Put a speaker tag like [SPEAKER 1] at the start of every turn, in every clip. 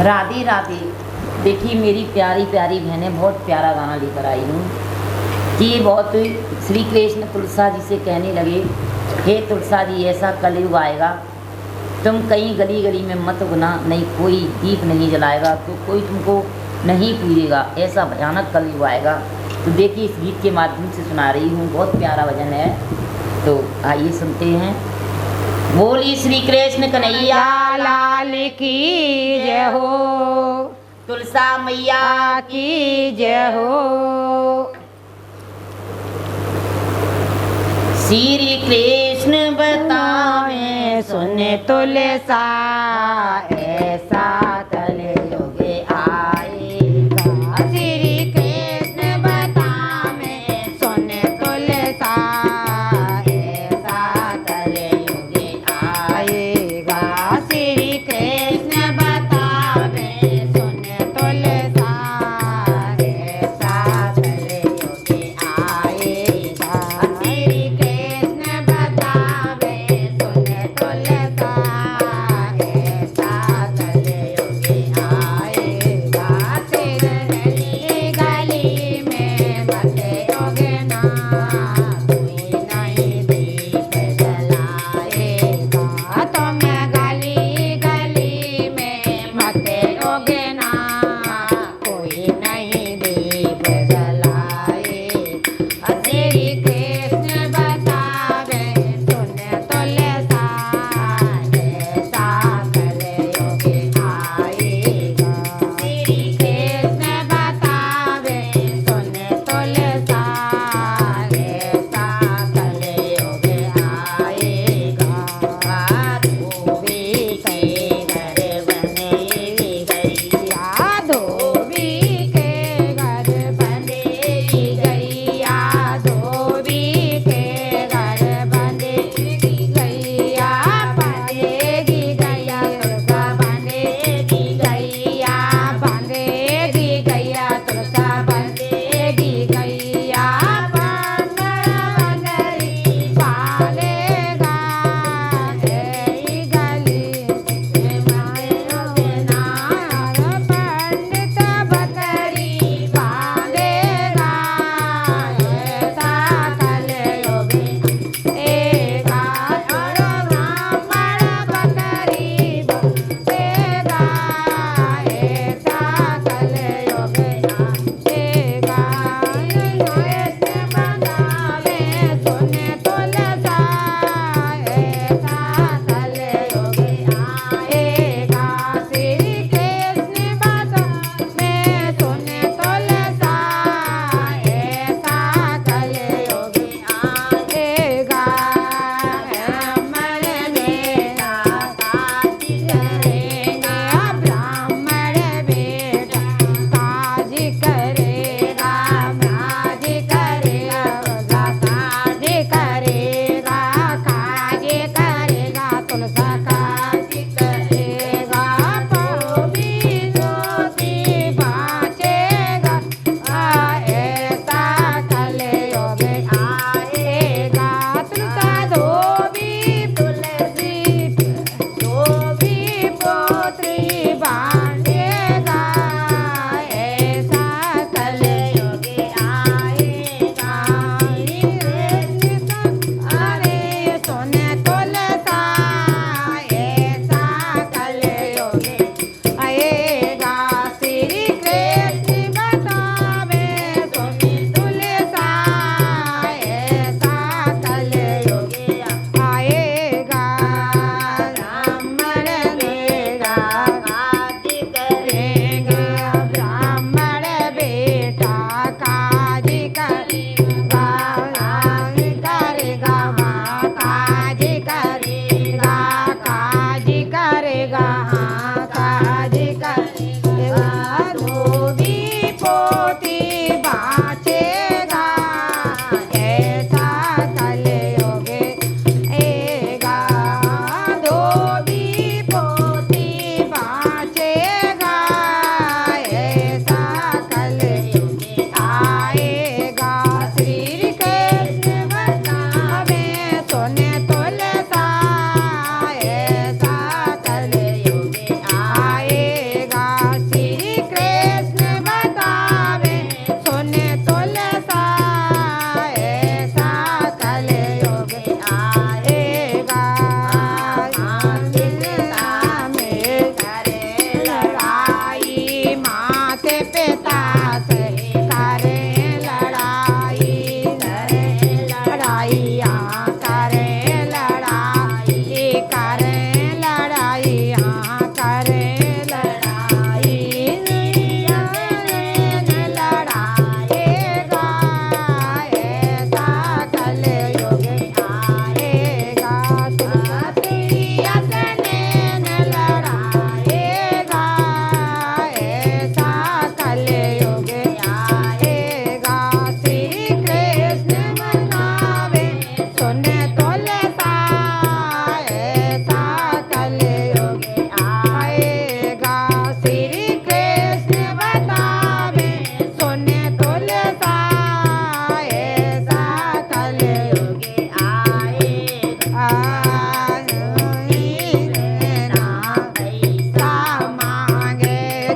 [SPEAKER 1] राधे राधे। देखिए मेरी प्यारी प्यारी बहनें, बहुत प्यारा गाना लेकर आई हूँ कि बहुत श्री कृष्ण तुलसा जी से कहने लगे, हे तुलसा जी ऐसा कलयुग आएगा, तुम कहीं गली गली में मत गुना, नहीं कोई दीप नहीं जलाएगा, तो कोई तुमको नहीं पूजेगा, ऐसा भयानक कलयुग आएगा। तो देखिए इस गीत के माध्यम से सुना रही हूँ, बहुत प्यारा भजन है, तो आइए सुनते हैं। बोली श्री कृष्ण कन्हैया
[SPEAKER 2] लाल की जय हो,
[SPEAKER 1] तुलसा मैया
[SPEAKER 2] की जय हो।
[SPEAKER 1] श्री कृष्ण बतावे
[SPEAKER 2] सुन तुलसा ऐसा कलयुग आएगा। श्री कृष्ण बतावे सुन तुलसा ऐसा कलयुग आएगा। श्री कृष्ण बतावे सुन तुलसा ऐसा कलयुग आएगा। श्री कृष्ण बतावे सुन तुलसा ऐसा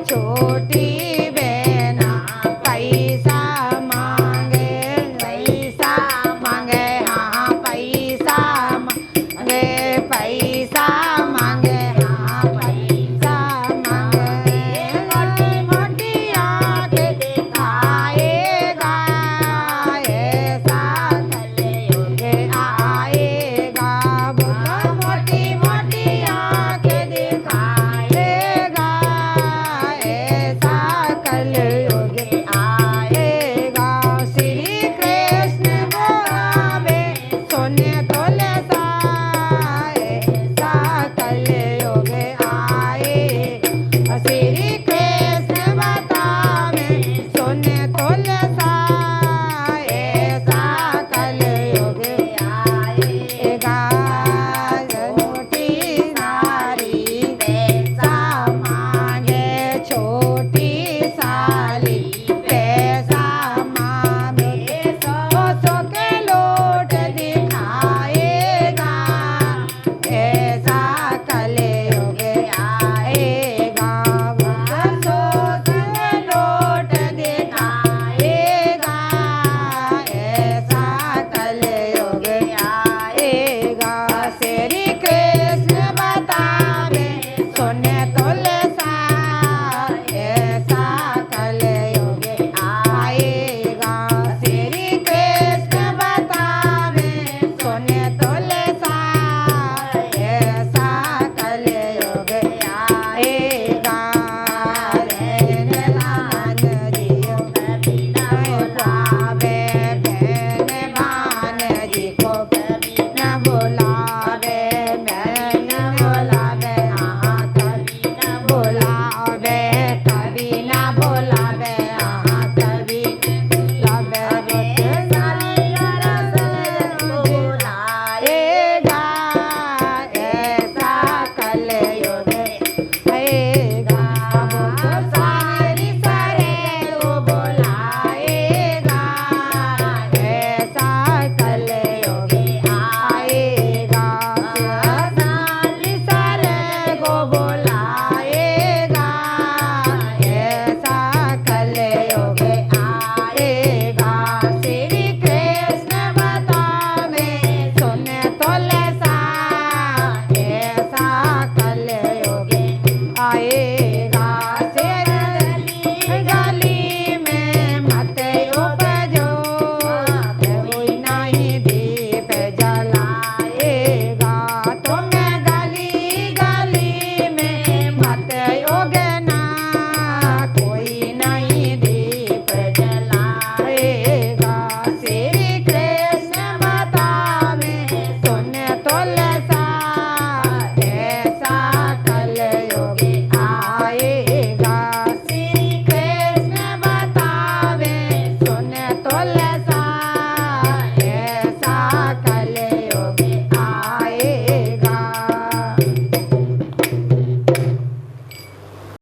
[SPEAKER 2] छोटी